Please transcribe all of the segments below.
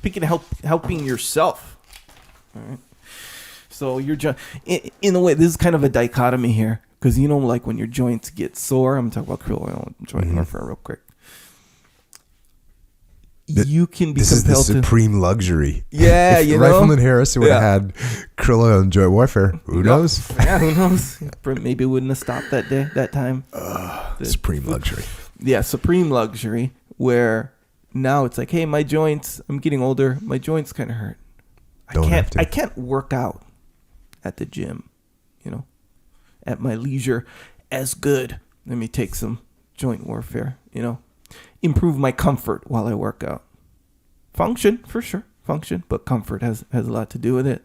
Speaking of helping yourself. All right. So your joint, in a way, this is kind of a dichotomy here. Because, like when your joints get sore, I'm talking about krill oil and joint warfare real quick. You can be this compelled is the supreme luxury. Yeah, if Rifleman Harris would have had krill oil and joint warfare, who knows? Yeah, who knows? Maybe it wouldn't have stopped that time. Supreme luxury. Yeah, supreme luxury, where now it's like, hey, my joints, I'm getting older, my joints kind of hurt. I can't work out at the gym, at my leisure as good. Let me take some joint warfare, improve my comfort while I work out. Function, for sure. Function, but comfort has a lot to do with it.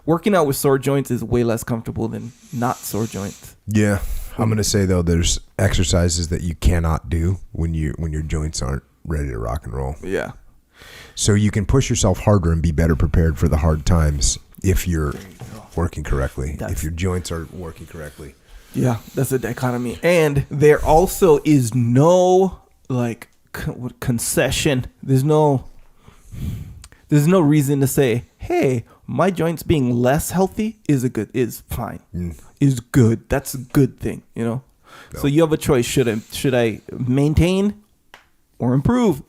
Working out with sore joints is way less comfortable than not sore joints. Yeah. I'm going to say, though, there's exercises that you cannot do when your joints aren't ready to rock and roll. Yeah. So you can push yourself harder and be better prepared for the hard times if you're working correctly, if your joints are working correctly. Yeah, that's a dichotomy. And there also is no concession. There's no reason to say, hey, my joints being less healthy is fine. Is good. That's a good thing, No. So you have a choice. Should I maintain or improve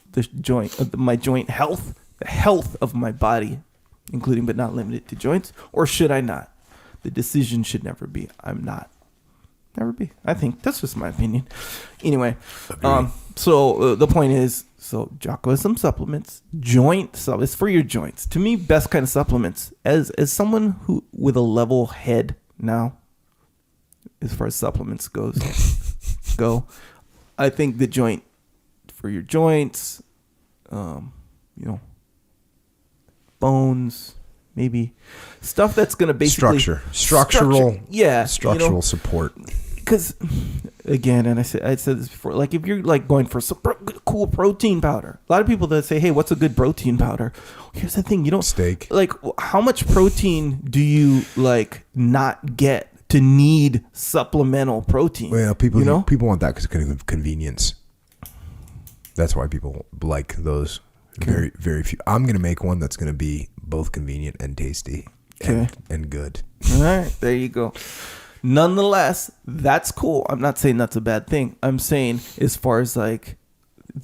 my joint health, the health of my body, including but not limited to joints, or should I not? The decision should never be I'm not. Never be. I think that's just my opinion. Anyway, so the point is, Jocko has some supplements. It's for your joints. To me, best kind of supplements. As someone who with a level head now, as far as supplements go, I think the joint for your joints, bones, maybe stuff that's going to basically structural support. Because again, and I said this before, like if you're like going for some cool protein powder, a lot of people that say, hey, what's a good protein powder? Here's the thing, you don't steak. Like, how much protein do you not get to need supplemental protein? Well, people want that because of convenience. That's why people like those. Okay. Very, very few. I'm going to make one that's going to be both convenient and tasty and good. All right. There you go. Nonetheless, that's cool. I'm not saying that's a bad thing. I'm saying as far as the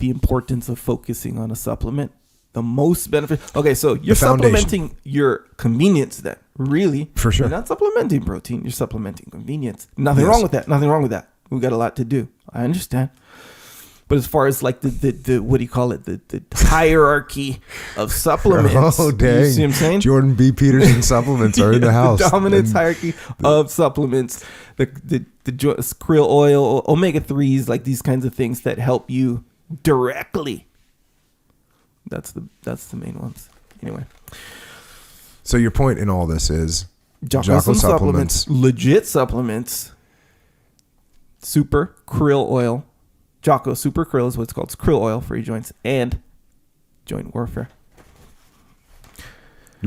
importance of focusing on a supplement, the most benefit. Okay, so you're supplementing your convenience then. Really? For sure. You're not supplementing protein. You're supplementing convenience. Nothing wrong with that. Nothing wrong with that. We've got a lot to do. I understand. But as far as the what do you call it? The hierarchy of supplements. Oh, dang. You see what I'm saying? Jordan B. Peterson supplements are in the house. The dominance hierarchy of supplements. The krill oil, omega-3s, like these kinds of things that help you directly. That's the main ones. Anyway. So your point in all this is Jocko supplements, legit supplements, super krill oil. Jocko Super Krill is what it's called. It's krill oil for your joints and joint warfare.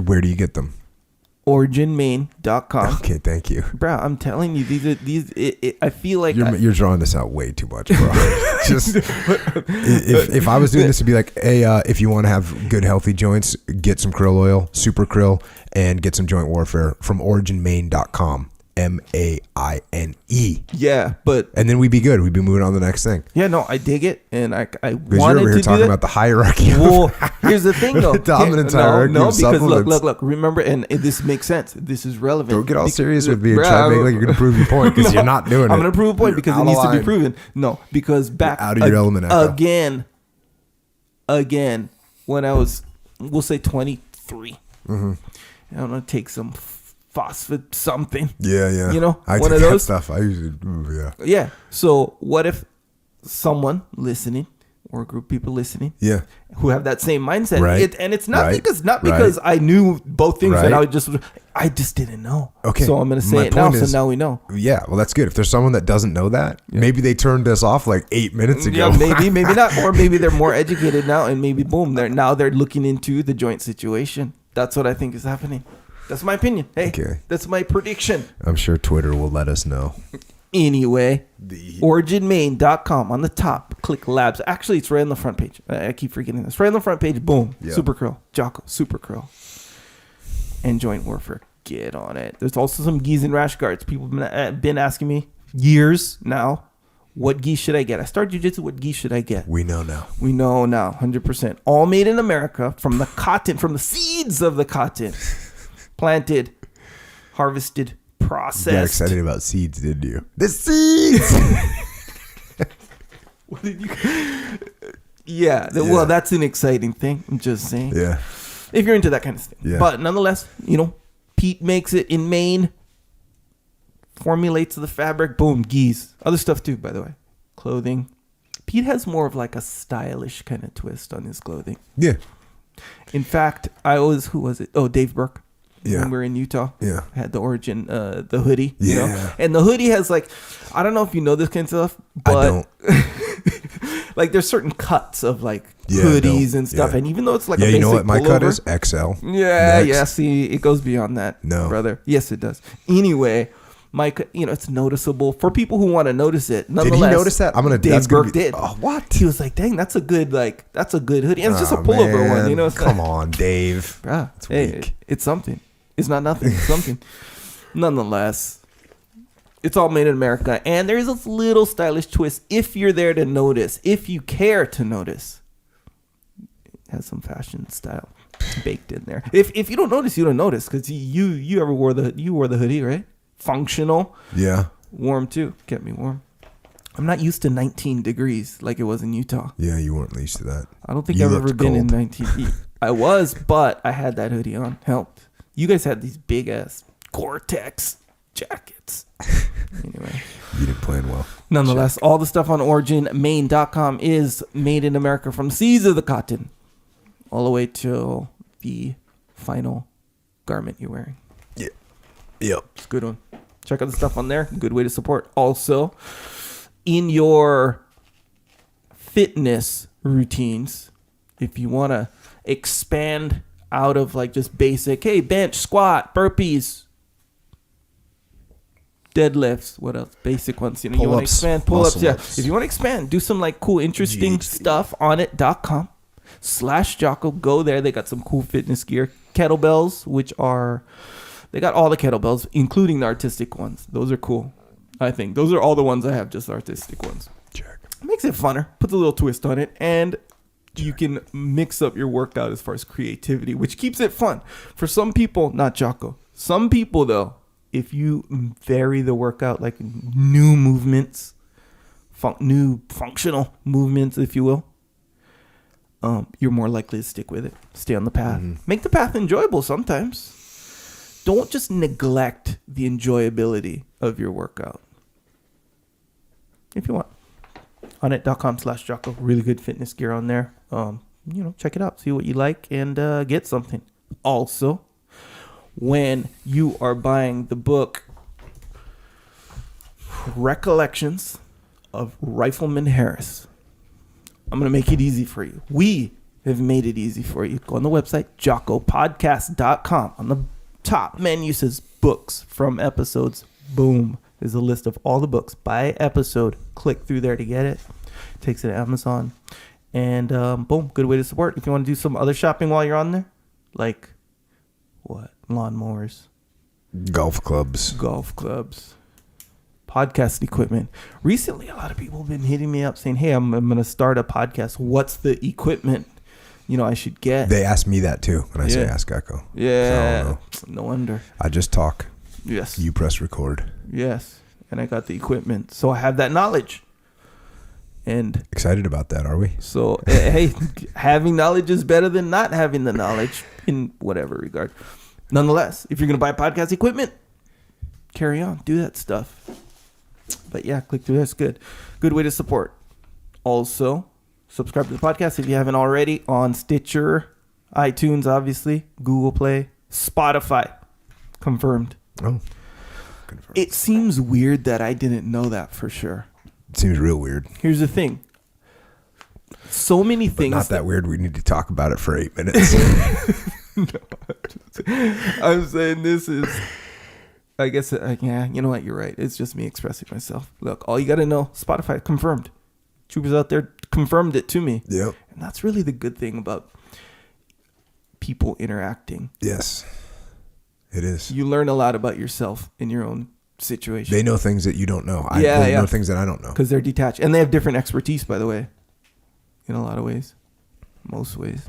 Where do you get them? OriginMain.com. Okay, thank you. Bro, I'm telling you, I feel like you're drawing this out way too much, bro. Just if I was doing this to be like, hey, if you want to have good healthy joints, get some krill oil, super krill, and get some joint warfare from OriginMain.com. MAINE. Yeah, and then we'd be good. We'd be moving on to the next thing. Yeah, no, I dig it, and I wanted you're over here to talking about the hierarchy. Well, here's the thing, though. The dominance hierarchy. No, of because supplements. look. Remember, and this makes sense. This is relevant. Don't get all serious with me and try to make like you're going to prove your point because you're not doing it. I'm going to prove a point because it needs to be proven. No, because back out of your element again. When I was, we'll say 23, I'm going to take some phosphate something. Yeah. I one of those stuff. I usually Yeah. So what if someone listening or a group of people listening, who have that same mindset, right? And it's not because I knew both things and I just didn't know. Okay. So I'm going to say it now. So now we know. Yeah. Well, that's good. If there's someone that doesn't know that, maybe they turned us off like 8 minutes ago. Yeah, maybe not, or maybe they're more educated now, and maybe boom, they're looking into the joint situation. That's what I think is happening. That's my opinion. Hey, That's my prediction. I'm sure Twitter will let us know. Anyway, originmain.com on the top. Click labs. Actually, it's right on the front page. I keep forgetting this. Right on the front page. Boom. Yeah. Super Krill. Jocko. Super Krill. And joint warfare. Get on it. There's also some gis and rash guards. People have been asking me years now, what gi should I get? I started jiu-jitsu. What gi should I get? We know now. 100%. All made in America from the cotton, from the seeds of the cotton. Planted, harvested, processed. You got excited about seeds, didn't you? The seeds! What did you... Yeah. Well, that's an exciting thing. I'm just saying. Yeah. If you're into that kind of thing. Yeah. But nonetheless, Pete makes it in Maine. Formulates the fabric. Boom. Gis. Other stuff too, by the way. Clothing. Pete has more of like a stylish kind of twist on his clothing. Yeah. In fact, who was it? Oh, Dave Burke. Yeah. When we were in Utah. Yeah. Had the origin, the hoodie. Yeah. And the hoodie has like, I don't know if you know this kind of stuff, but I don't. like there's certain cuts of like hoodies and stuff. Yeah. And even though it's like a basic you know what my pullover, cut is? XL. Yeah. Next. Yeah. See, it goes beyond that, brother. Yes, it does. Anyway, Mike, it's noticeable for people who want to notice it. Did he notice that? Dave Burke did. Oh, what? He was like, "Dang, that's a good hoodie." And it's just a pullover one, It's come on, Dave. Bruh, it's something. It's not nothing. It's something. Nonetheless, it's all made in America, and there is a little stylish twist if you're there to notice, if you care to notice. It has some fashion style baked in there. If you don't notice, you don't notice, because you ever wore the hoodie, right? Functional. Yeah. Warm too. Kept me warm. I'm not used to 19 degrees like it was in Utah. Yeah, you weren't used to that. I don't think I've ever been in 19. I was, but I had that hoodie on. Helped. You guys had these big ass Gore-Tex jackets. Anyway. You didn't plan well. Nonetheless, all the stuff on originmain.com is made in America from seeds of the cotton all the way to the final garment you're wearing. Yeah. Yep. It's a good one. Check out the stuff on there. Good way to support. Also, in your fitness routines, if you want to expand out of like just basic, hey, bench, squat, burpees, deadlifts, what else? Basic ones. You want to expand, pull-ups. Yeah. If you want to expand, do some like cool, interesting stuff on it.com/Jocko. Go there. They got some cool fitness gear. Kettlebells, they got all the kettlebells, including the artistic ones. Those are cool. I think those are all the ones I have, just the artistic ones. Check. Makes it funner. Puts a little twist on it, and you can mix up your workout as far as creativity, which keeps it fun. For some people, not Jocko. Some people, though, if you vary the workout, like new movements, new functional movements, if you will, you're more likely to stick with it. Stay on the path. Mm-hmm. Make the path enjoyable sometimes. Don't just neglect the enjoyability of your workout. If you want. On it.com/Jocko. Really good fitness gear on there. Check it out. See what you like and get something. Also, when you are buying the book Recollections of Rifleman Harris, I'm going to make it easy for you. We have made it easy for you. Go on the website, jockopodcast.com. On the top menu says books from episodes. Boom. There's a list of all the books by episode. Click through there to get it. Takes it to Amazon. And boom, good way to support. If you want to do some other shopping while you're on there, like what? Lawnmowers. Golf clubs. Podcast equipment. Recently, a lot of people have been hitting me up saying, hey, I'm going to start a podcast. What's the equipment I should get? They ask me that too when I say Ask Echo. Yeah. So no wonder. I just talk. Yes. You press record. Yes. And I got the equipment. So I have that knowledge. And excited about that, are we? So, hey, having knowledge is better than not having the knowledge in whatever regard. Nonetheless, if you're going to buy podcast equipment, carry on. Do that stuff. But yeah, click through. That's good. Good way to support. Also, subscribe to the podcast if you haven't already on Stitcher, iTunes, obviously, Google Play, Spotify. Confirmed. Oh, confirmed. It seems weird that I didn't know that for sure. It seems real weird. Here's the thing. So many things. But not that weird. We need to talk about it for 8 minutes. No, I'm saying this is I guess, yeah, you know what? You're right. It's just me expressing myself. Look, all you got to know, Spotify confirmed. Troopers out there confirmed it to me. Yep. And that's really the good thing about people interacting. Yes, it is. You learn a lot about yourself in your own situation. They know things that you don't know. They know things that I don't know. Because they're detached. And they have different expertise, by the way, in a lot of ways. Most ways.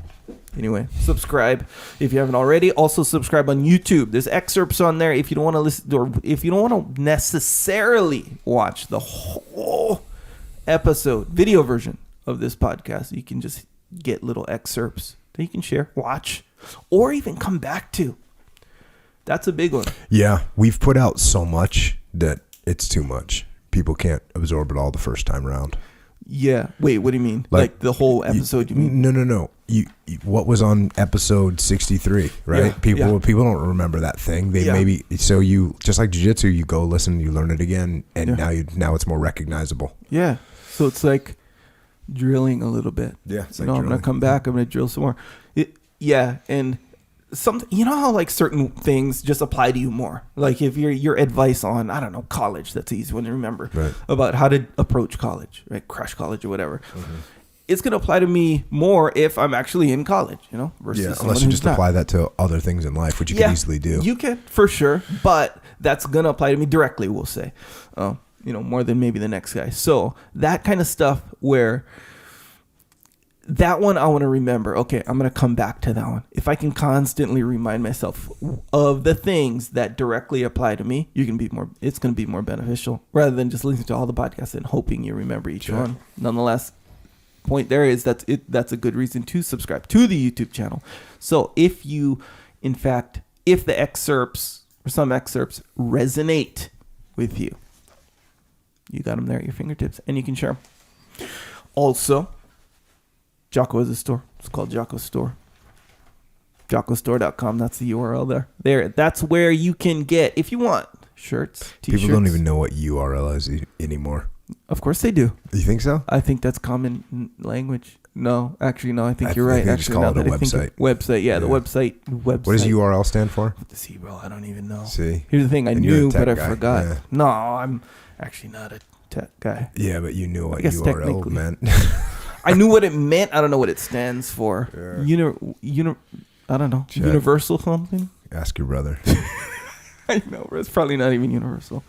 Anyway, subscribe if you haven't already. Also subscribe on YouTube. There's excerpts on there if you don't want to listen, or if you don't want to necessarily watch the whole episode, video version of this podcast. You can just get little excerpts that you can share, watch, or even come back to. That's a big one. Yeah, we've put out so much that it's too much. People can't absorb it all the first time around. Yeah. Wait, what do you mean? Like the whole episode, you mean? No. You what was on episode 63, right? Yeah, people don't remember that thing. They maybe, so you, just like jiu-jitsu, you go listen, you learn it again, and now it's more recognizable. Yeah. So it's like drilling a little bit. Yeah. It's I'm drilling. going to come back. I'm going to drill some more. And something, you know how like certain things just apply to you more. Like if your advice on, I don't know, college, that's an easy one to remember, right, about how to approach college, right? Crush college or whatever. Mm-hmm. It's going to apply to me more if I'm actually in college, versus unless you just apply that to other things in life, which you can easily do. You can, for sure, but that's going to apply to me directly, we'll say, more than maybe the next guy. So that kind of stuff where that one I want to remember. Okay, I'm going to come back to that one. If I can constantly remind myself of the things that directly apply to me, it's going to be more beneficial rather than just listening to all the podcasts and hoping you remember each one. Nonetheless, point there is that's a good reason to subscribe to the YouTube channel. So if you, in fact, if the excerpts or some excerpts resonate with you, you got them there at your fingertips and you can share them. Also, Jocko is a store. It's called Jocko Store. JockoStore.com. That's the URL there. That's where you can get, if you want, shirts, t-shirts. People don't even know what URL is anymore. Of course they do. You think so? I think that's common language. No, actually, no. I think you're right. They actually, just call it a website. Website, yeah, the website. What does URL stand for? See, bro, I don't even know. See, here's the thing. I knew, but I guy. forgot. Yeah. No, I'm actually not a tech guy. Yeah, but you knew what URL meant. I knew what it meant. I don't know what it stands for. Yeah. I don't know. Check. Universal something? Ask your brother. I know, bro. It's probably not even universal.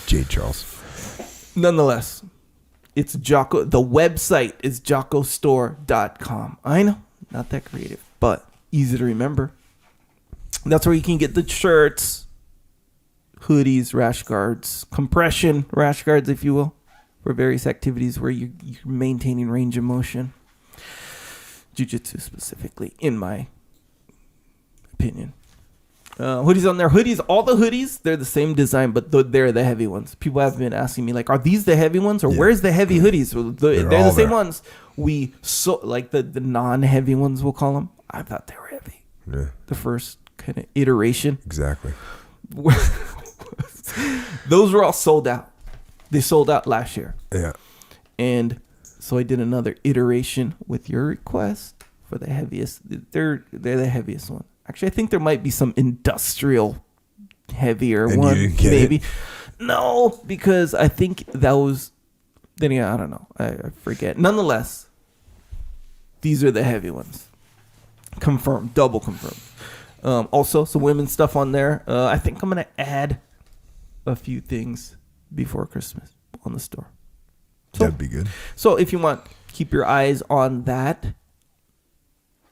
J. Charles. Nonetheless, it's Jocko. The website is JockoStore.com. I know, not that creative, but easy to remember. That's where you can get the shirts, hoodies, rash guards, compression rash guards, if you will, for various activities where you're maintaining range of motion. Jiu-jitsu specifically, in my opinion. Hoodies on there. All the hoodies, they're the same design, but they're the heavy ones. People have been asking me, like, are these the heavy ones? Or where's the heavy hoodies? They're the same ones. Like the non-heavy ones, we'll call them. I thought they were heavy. Yeah. The first kind of iteration. Exactly. Those were all sold out. They sold out last year. Yeah. And so I did another iteration with your request for the heaviest. They're the heaviest one. Actually, I think there might be some industrial heavier and one. You didn't get maybe. It? No, because I think that was. Then I don't know. I forget. Nonetheless, these are the heavy ones. Confirmed. Double confirmed. Also, some women's stuff on there. I think I'm going to add a few things before Christmas on the store. So, that'd be good. So if you want, keep your eyes on that.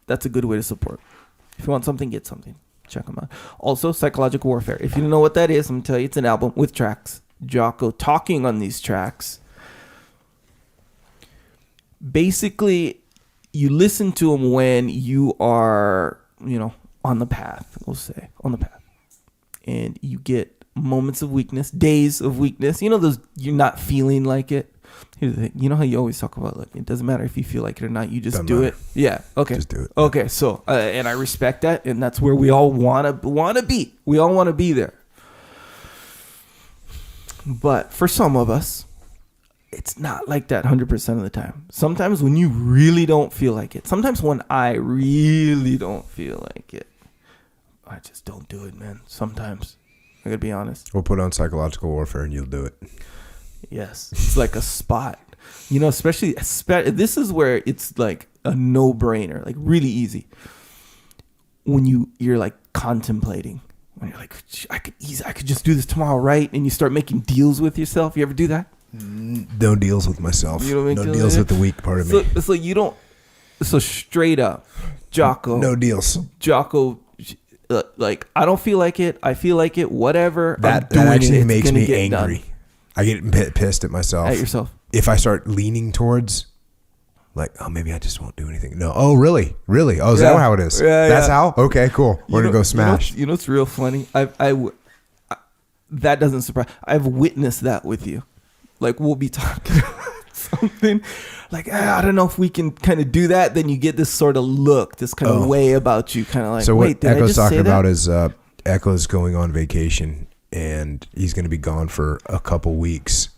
That's a good way to support. If you want something, get something. Check them out. Also, Psychological Warfare. If you don't know what that is, I'm going to tell you it's an album with tracks. Jocko talking on these tracks. Basically, you listen to them when you are, on the path, we'll say. On the path. And you get moments of weakness, days of weakness. Those you're not feeling like it. Here's the thing. You know how you always talk about, like, it doesn't matter if you feel like it or not. You just do it. Yeah. Okay. Just do it. Okay. So, and I respect that, and that's where we all want to be. We all want to be there. But for some of us, it's not like that 100% of the time. Sometimes when you really don't feel like it. Sometimes when I really don't feel like it, I just don't do it, man. Sometimes. I gotta be honest. We'll put on psychological warfare and you'll do it. Yes, it's like a spot. You know, especially this is where it's like a no-brainer, like really easy. When you're like contemplating, when you're like, I could just do this tomorrow, right? And you start making deals with yourself. You ever do that? No deals with myself. You don't make no deals with the weak part of me. So you don't. So straight up, Jocko. No deals. Jocko. Like, I don't feel like it. I feel like it. Whatever. That actually makes me angry. Done. I get pissed at myself. At yourself. If I start leaning towards, like, oh, maybe I just won't do anything. No. Oh, really? Really? Oh, is that how it is? Yeah, That's how? Okay, cool. We're going to go smash. You know what's real funny? That doesn't surprise. I've witnessed that with you. Like, we'll be talking about something. Like, I don't know if we can kind of do that. Then you get this sort of look, this kind of way about you. Kind of like, so wait, what Echo's talking about is Echo's going on vacation. And he's going to be gone for a couple weeks.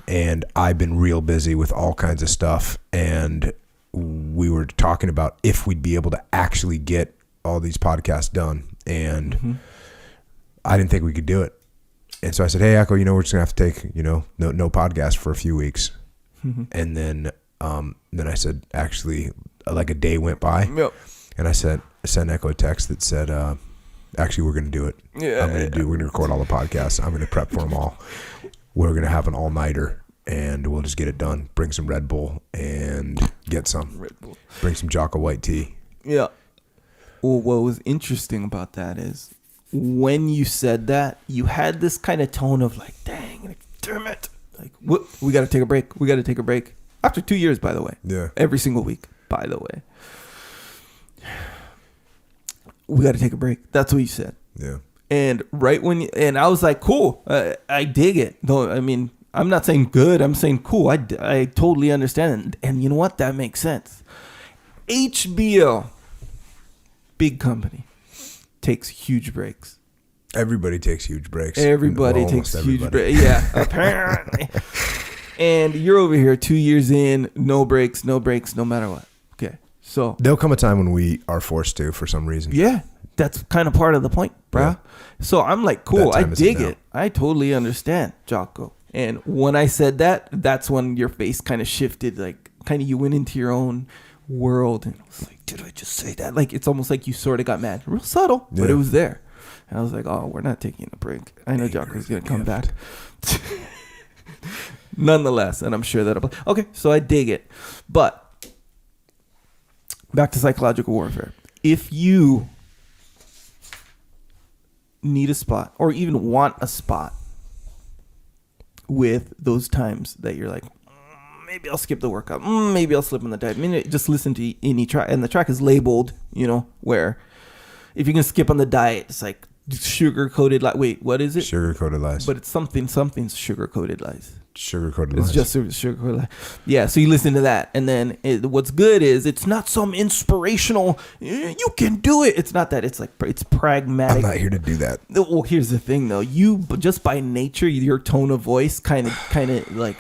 And I've been real busy with all kinds of stuff. And we were talking about if we'd be able to actually get all these podcasts done. And I didn't think we could do it. And so I said, hey, Echo, we're just going to have to take, no podcast for a few weeks. And then I said, actually, like a day went by. Yep. And I sent Echo a text that said, actually, we're going to do it. Yeah, we're going to record all the podcasts. I'm going to prep for them all. We're going to have an all-nighter, and we'll just get it done. Bring some Red Bull and get some. Red Bull. Bring some Jocko white tea. Yeah. Well, what was interesting about that is when you said that, you had this kind of tone of like, dang it. Like, we got to take a break. We got to take a break. After 2 years, by the way. Yeah. Every single week, by the way. We got to take a break. That's what you said. Yeah. And and I was like, cool. I dig it. Though, I mean, I'm not saying good. I'm saying cool. I totally understand. And you know what? That makes sense. HBO, big company, takes huge breaks. Everybody takes huge breaks. Everybody takes huge breaks. Yeah, apparently. And you're over here 2 years in, no breaks, no matter what. Okay. So there'll come a time when we are forced to for some reason. Yeah, that's kind of part of the point, bro. Yeah. So I'm like, cool, I dig it. I totally understand, Jocko. And when I said that, that's when your face kind of shifted, like kind of you went into your own world, and I was like, did I just say that? Like, it's almost like you sort of got mad, real subtle, but it was there. And I was like, oh, we're not taking a break. I know Jocko's gonna come back. Nonetheless, and I'm sure that'll. Okay, so I dig it, but. Back to psychological warfare. If you need a spot or even want a spot with those times that you're like, maybe I'll skip the workout. Maybe I'll slip on the diet. I mean, just listen to any track. And the track is labeled, where if you can skip on the diet, it's like sugar-coated lies. Wait, what is it? Sugar-coated lies. But it's something's sugar-coated lies. Sugar-coated lies. It's just sugar-coated lies. Yeah, so you listen to that. And then what's good is it's not some inspirational, you can do it. It's not that. It's like, it's pragmatic. I'm not here to do that. Well, here's the thing, though. You, just by nature, your tone of voice kind of like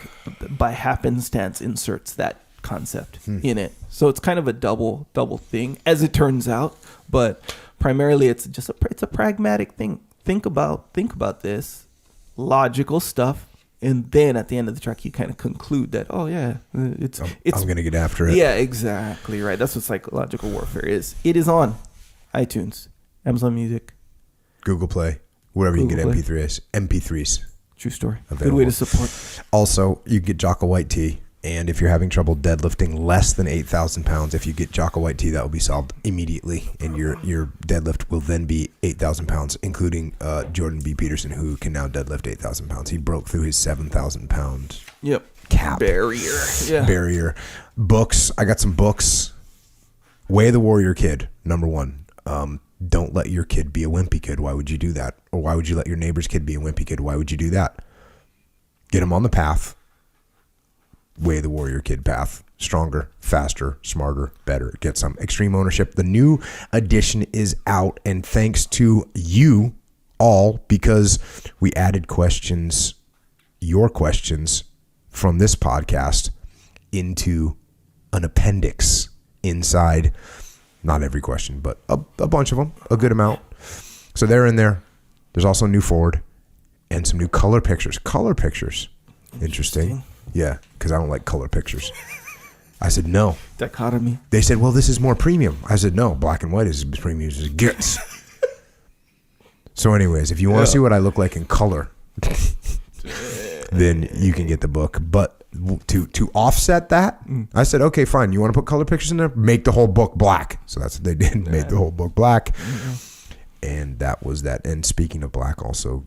by happenstance inserts that concept in it. So it's kind of a double thing, as it turns out. But primarily, it's just it's a pragmatic thing. Think about this logical stuff. And then at the end of the track, you kind of conclude that, oh, yeah, it's I'm going to get after it. Yeah, exactly. Right. That's what psychological warfare is. It is on iTunes, Amazon Music, Google Play, wherever you can get MP3s. True story. Available. Good way to support. Also, you get Jocko white tea. And if you're having trouble deadlifting less than 8,000 pounds, if you get Jocko white tea, that will be solved immediately. And your deadlift will then be 8,000 pounds, including Jordan B. Peterson, who can now deadlift 8,000 pounds. He broke through his 7,000 pound cap. Barrier. Books. I got some books. Way of the Warrior Kid, number 1. Don't let your kid be a wimpy kid. Why would you do that? Or why would you let your neighbor's kid be a wimpy kid? Why would you do that? Get him on the path. Way of the Warrior Kid path. Stronger, faster, smarter, better. Get some extreme ownership. The new edition is out, and thanks to you all, because we added questions, your questions from this podcast into an appendix inside. Not every question, but a bunch of them, a good amount. So they're in there. There's also a new forward. and some new color pictures. Color pictures. Interesting. Yeah, because I don't like color pictures. I said, no. Dichotomy. They said, well, this is more premium. I said, no, black and white is as premium as it gets. So anyways, if you want to see what I look like in color, then you can get the book. But to offset that, I said, okay, fine. You want to put color pictures in there? Make the whole book black. So that's what they did. Made the whole book black. And that was that. And speaking of black, also,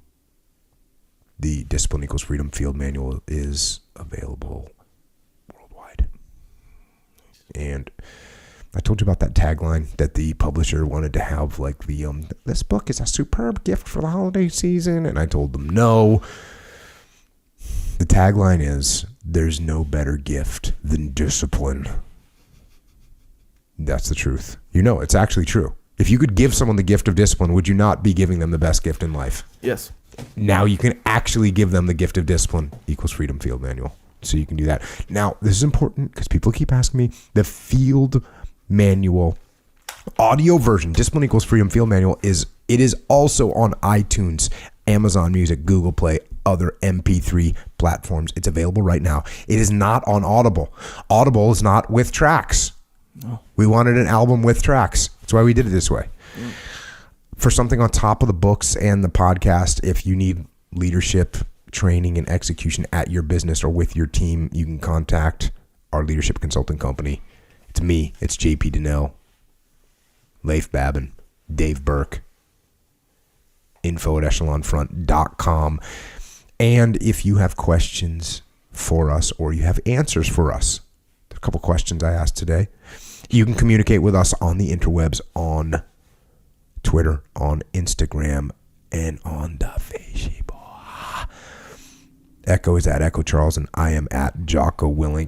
the Discipline Equals Freedom Field Manual is available worldwide. And I told you about that tagline that the publisher wanted to have, like the this book is a superb gift for the holiday season, and I told them no. The tagline is, there's no better gift than discipline. That's the truth. You know, it's actually true. If you could give someone the gift of discipline, would you not be giving them the best gift in life? Yes. Now you can actually give them the gift of discipline equals Freedom Field Manual. So you can do that. Now, this is important because people keep asking me, the Field Manual audio version, Discipline Equals Freedom Field Manual, it is also on iTunes, Amazon Music, Google Play, other MP3 platforms. It's available right now. It is not on Audible. Audible is not with tracks. No. We wanted an album with tracks. That's why we did it this way. For something on top of the books and the podcast, if you need leadership training and execution at your business or with your team, you can contact our leadership consulting company. It's me. It's JP Donnell, Leif Babin, Dave Burke, info@echelonfront.com. And if you have questions for us or you have answers for us, a couple questions I asked today, you can communicate with us on the interwebs, on Twitter, on Instagram, and on the Facebook. Echo is at Echo Charles, and I am at Jocko Willink.